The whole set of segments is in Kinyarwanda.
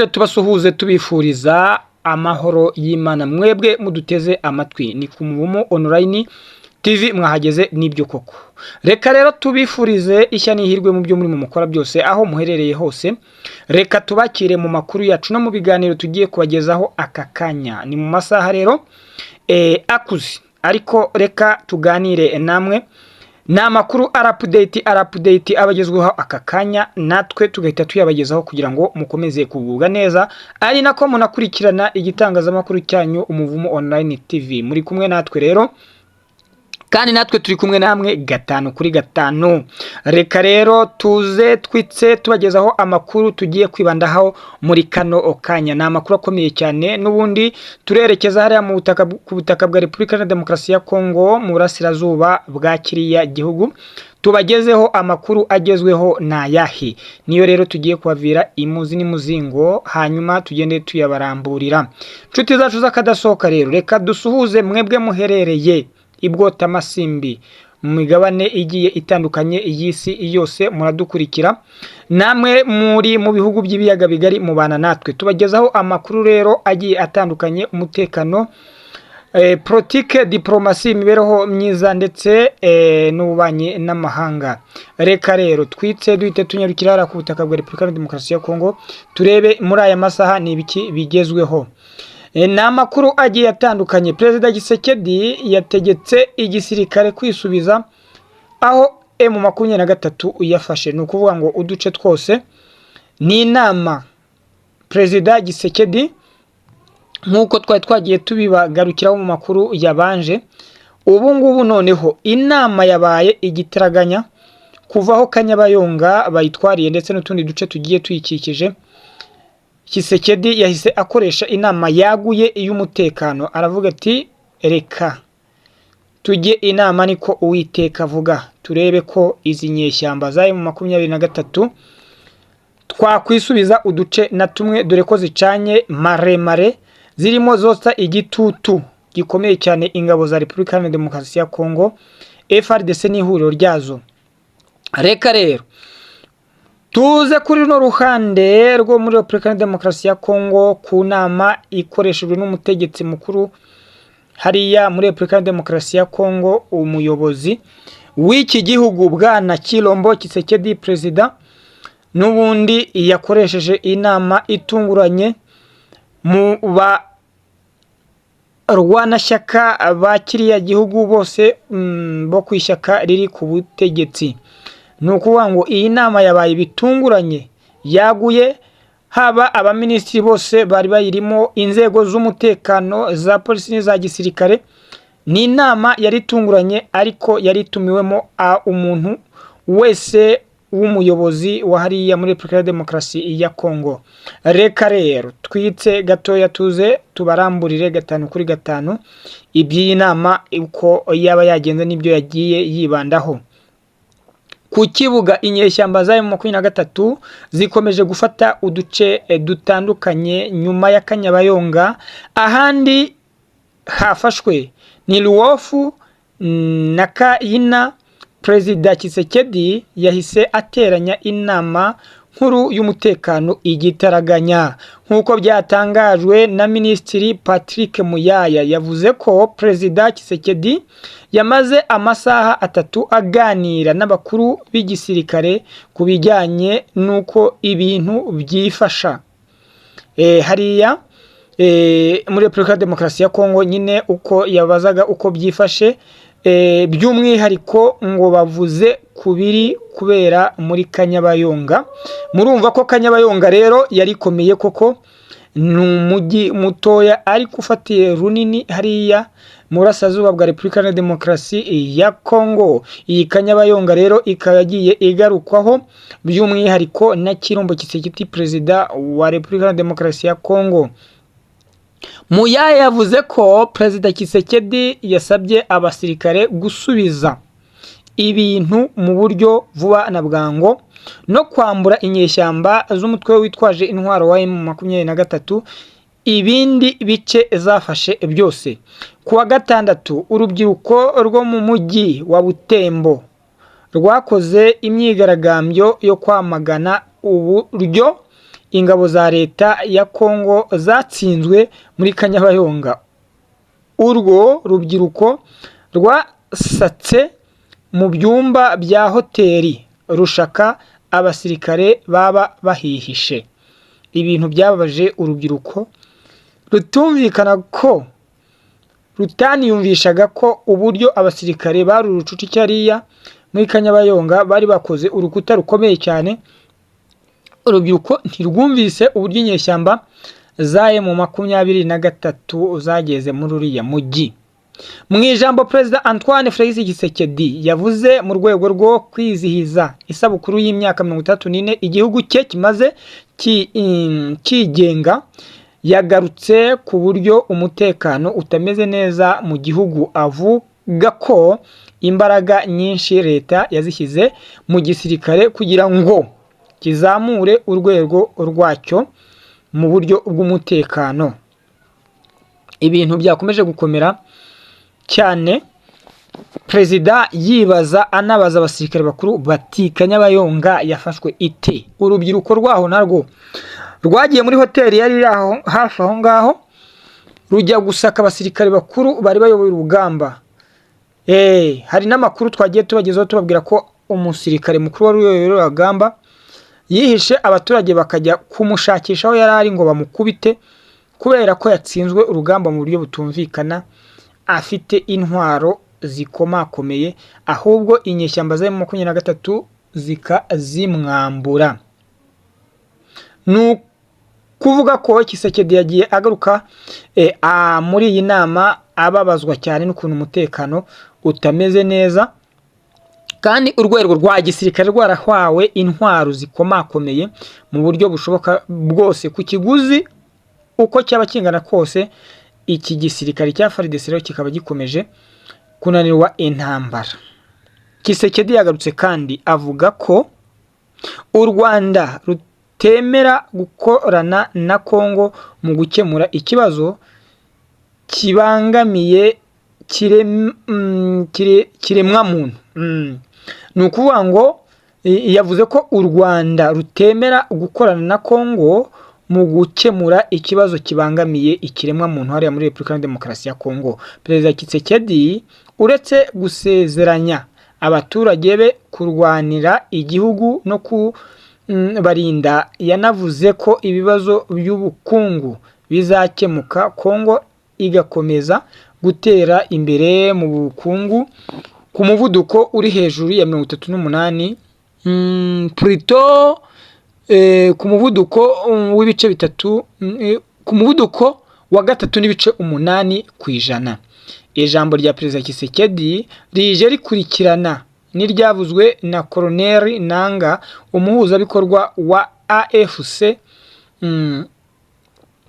tubasuhuze tubifuriza amahoro y'Imana mwebwe muduteze amatwi ni ku Muvumo Online TV mwahageze nibyo koko. Reka rero tubifurize ishya n'ihirwe mu byo muri mu mukora byose aho muherereye hose. Reka tubakire mu makuru yacu no mu biganiro tugiye kubagezaho aka kanya. Ni mu masaha rero akuze ariko reka tuganire namwe. Na makuru update abagezweho aka kanya natwe tugahita tuyabagezaho kugira ngo mukomeze kugubwa neza, ari nako munakurikirana igitangazamakuru cyanyu Umuvumo Online TV. Muri kumwe natwe rero kandi natwe turi kumwe namwe gatanu kuri gatanu. Reka rero tuze twitse tubagezaho amakuru tugiye kwibandaho muri kano kanya. Na makuru akomeye cyane n'ubundi turerekeza hariya mu butaka bwa Repubulika ya Demokarasi ya Kongo mu burasirazuba bwa kiriya gihugu. Tubagezeho amakuru agezweho na yahi. Niyo rero tugiye kubavira imuzi n'imuzingo hanyuma tugende tuyabaramburira. Nshuti zacu zakadasohoka rero reka dusuhuze mwebwe muherereye ibwota masimbi mu migabane igiye itandukanye y'isi yose muradukurikira, namwe muri mu bihugu by'ibiyaga bigari mubana natwe tubagezaho amakuru rero agiye atandukanye, umutekano, politike, diplomasi, imibereho myiza ndetse n'ububanyi n'amahanga. Reka rero twitse duhite tunyarukira ku butaka bwa Repubulika ya Demokarasi ya Kongo turebe muri aya masaha ni ibiki bigezweho. Na makuru agiye atandukanye. Perezida Tshisekedi yategetse igisirikare kwisubiza aho M23 yafashe, ni ukuvuga ngo uduce twose. Ni inama Perezida Tshisekedi nkuko twari twagiye tubibagarukiraho mu makuru yabanje. Ubu ngubu noneho inama yabaye igitaraganya kuvaho Kanyabayonga bayitwariye ndetse n'utundi duce tugiye tuyikikije. Tshisekedi yahise akoresha inama yaguye y'umutekano, aravuga ati reka tujye inama niko Uwiteka avuga, turebe ko izi nyeshyamba zayo mu 23 twakwisubiza uduce na tumwe, dore ko zicanye maremare zirimo zotsa igitutu gikomeye cyane ingabo za Repubulika ya Demokarasi ya Kongo FARDC n'ihuriro ryazo. Reka rero tuze kuri no ruhande rwo muri Repubulika ya Demokarasi ya Kongo ku nama ikoreshejwe n'umutegetsi mukuru hariya muri Repubulika ya Demokarasi ya Kongo. Umuyobozi w'iki gihugu bwana Chilombo Tshisekedi Perezida n'ubundi yakoresheje inama itunguranye mu barwanashyaka ba kiriya gihugu bose bo kwishyaka riri ku butegetsi. Ni ukuvuga ngo iyi nama yabaye bitunguranye yaguye, haba abaminisitiri bose bari bayirimo, inzego z'umutekano za polisi n'iza gisirikare. Ni inama yari itunguranye ariko yari itumiwemo umuntu wese w'umuyobozi wa hariya muri Repubulika ya Demokarasi ya Kongo. Reka rero twitse gatoya tuze tubaramburire gatanu kuri gatanu iby'iyi nama uko yaba yagenze n'ibyo yagiye yibandaho. Ku kibuga inyeshyamba zayo mu 23 zikomeje gufata uduce dutandukanye nyuma ya Kanyabayonga. Ahandi hafashwe ni Luofu na Kaina. Perezida Tshisekedi yahise ateranya inama nkuru y'umutekano igitaraganya nkuko byatangajwe na Minisitiri Patrick Muyaya. Yavuze ko Perezida Tshisekedi yamaze amasaha 3 aganira n'abakuru b'igisirikare ku bijyanye nuko ibintu byifasha hariya muri Repubulika ya Demokarasi ya Kongo, nyine uko yabazaga uko byifashe. By'umwihariko ngo bavuze kubiri kubera muri Kanyabayonga. Murumva ko Kanyabayonga rero yari komeye koko, ni umujyi mutoya ariko ufatiye runini hariya mu burasirazuba bwa Repubulika ya Demokarasi ya Kongo. Iyi Kanyabayonga rero ikagiye igarukwaho by'umwihariko na Chilombo Tshisekedi Perezida wa Repubulika ya Demokarasi ya Kongo. Muyaya yavuze ko Perezida Tshisekedi yasabye abasirikare gusubiza ibintu mu buryo vuba na bwango no kwambura inyeshyamba z'umutwe witwaje intwaro wa M23 ibindi bice zafashe byose. Kuwa gatandatu urubyiruko rwo mu mujyi wa Butembo rwakoze imyigaragambyo yo kwamagana uburyo ingabo za leta ya Kongo zatsinzwe muri Kanyabayonga. Urwo rubyiruko rwasatse mu byumba bya hoteli rushaka abasirikare baba bahihishe. Ibintu byababaje urubyiruko rutumvikana ko rutaniyumvishaga ko uburyo abasirikare barurucucu cyariya muri Kanyabayonga bari bakoze urukuta rukomeye cyane. Urubyiruko ntirwumvise uburyo inyeshyamba zaye mu 23 zageze muri uriya mujyi. Mu ijambo Perezida Antoine Felix Tshisekedi yavuze mu rwego rwo kwizihiza isabukuru y'imyaka 34 igihugu cye kimaze kigenga, yagarutse ku buryo umutekano utameze neza mu gihugu, avuga ko imbaraga nyinshi leta yazishyize mu gisirikare kugira ngo kizamure urwego rwacyo mu buryo bw'umutekano. Ibintu byakomeje gukomera cyane, Perezida yibaza anabaza abasirikare bakuru bati Kanyabayonga yafashwe ite? Urubyiruko rwaho narwo rwagiye muri hoteli yari hafi aho ngaho rujya gusaka abasirikare bakuru bari bayoboye urugamba. Hari n'amakuru twagiye tubagezaho tubabwira ko umusirikare mukuru wari uyoboye urugamba yihishe, abaturage bakajya kumushakisha aho yari ari ngo bamukubite kubera ko yatsinzwe urugamba mu buryo butumvikana, afite intwaro zikomakomeye, ahubwo inyeshyamba za M23 zikazimwambura. Kuvuga ko Tshisekedi yagiye agaruka muri iyi nama ababazwa cyane n'ukuntu umutekano utameze neza, kandi urwego rwa gisirikare rwarahwawe intwaro zikomakomeye mu buryo bushoboka bwose ku kiguzi uko cyaba kingana kose. Iki gisirikare cya FARDC rero kikaba gikomeje kunanirwa intambara. Tshisekedi yagarutse kandi avuga ko u Rwanda rutemera gukorana na Kongo mu gukemura ikibazo kibangamiye kiremwa muntu. Ni ukuvuga ngo yavuze ko u Rwanda rutemera gukorana na Kongo mu gukemura ikibazo kibangamiye ikiremwa muntu hariya muri Repubulika ya Demokarasi ya Kongo. Perezida Tshisekedi uretse gusezeranya abaturage be kurwanira igihugu no kubarinda, yanavuze ko ibibazo by'ubukungu bizakemuka, Kongo igakomeza gutera imbere mu bukungu ku muvuduko uri hejuru ya 38 plutôt ku muvuduko w'ibice bitatu, ku muvuduko wa 3.8 kwijana. Ijambo rya Perezida Tshisekedi rije rikurikirana n'iryavuzwe na Colonel Nanga, umuhuzabikorwa wa AFC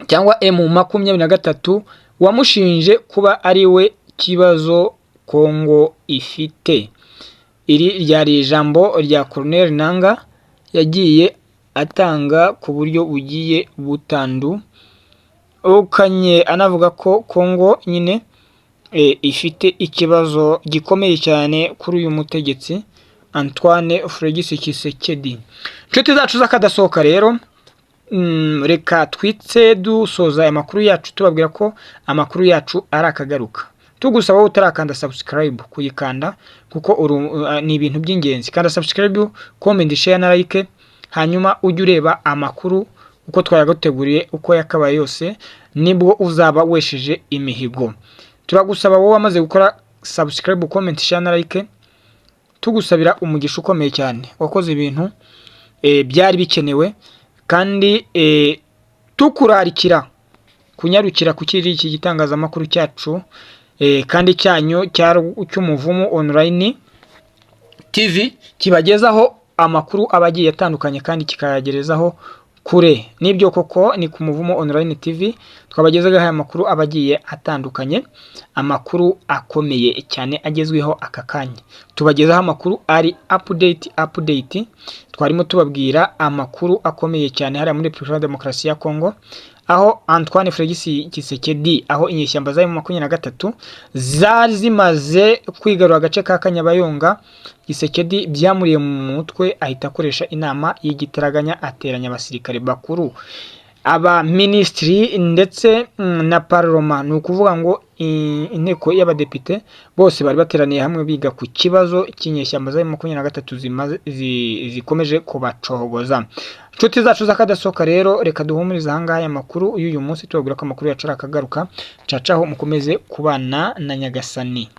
cyangwa M23, wamushinje kuba ari we kibazo Kongo ifite. Iri ryari ijambo rya Colonel Nanga yagiye atanga ku buryo bugiye butandukanye, anavuga ko Kongo nyine ifite ikibazo gikomeye cyane kuri uyu mutegetsi Antoine Felix Tshisekedi. Nshuti zacu z'akadasohoka rero, reka twitse dusoza aya makuru yacu tubabwira ko amakuru yacu ari akagaruka. Tugusaba wowe utarakanda subscribe kuyikanda kuko ni ibintu by'ingenzi. Kanda subscribe, comment, share na like, hanyuma ujye ureba amakuru uko twayaguteguriye uko yakabaye yose, nibwo uzaba wesheje imihigo. Turagusaba wowe wamaze gukora subscribe, comment, share na like, tugusabira umugisha ukomeye cyane. Wakoze ibintu byari bikenewe, kandi tukurarikira kunyarukira ku kiri iki gitangazamakuru cyacu kandi cyanyu cy'umuvumo online TV, kibagezaho amakuru abagiye atandukanye kandi kikayagerezaho kure. Nibyo koko ni ku Muvumo Online TV twabagezaga aya makuru abagiye atandukanye, amakuru akomeye cyane agezweho aka kanya. Tubagezaho amakuru ari update, twarimo tubabwira amakuru akomeye cyane hariya muri Repubulika ya Demokarasi ya Kongo, aho Antoine Felix Tshisekedi aho inyeshyamba za M23 zari zimaze kwigarura agace ka Kanyabayonga. Tshisekedi byamuriye mu mutwe ahita akoresha inama y'igitaraganya ateranya abasirikare bakuru, aba ministry ndetse na parlement, ni ukuvuga ngo inteko y'abadepite bose bari bateraniye hamwe biga ku kibazo cy'inyeshyamba za M23 zikomeje kubacogoza. Inshuti zacu z'akadasohoka rero, reka duhumurize ahangaha aya makuru y'uyu munsi tubabwira ko amakuru yacu arakagaruka. Cacaho mukomeze kubana na Nyagasani.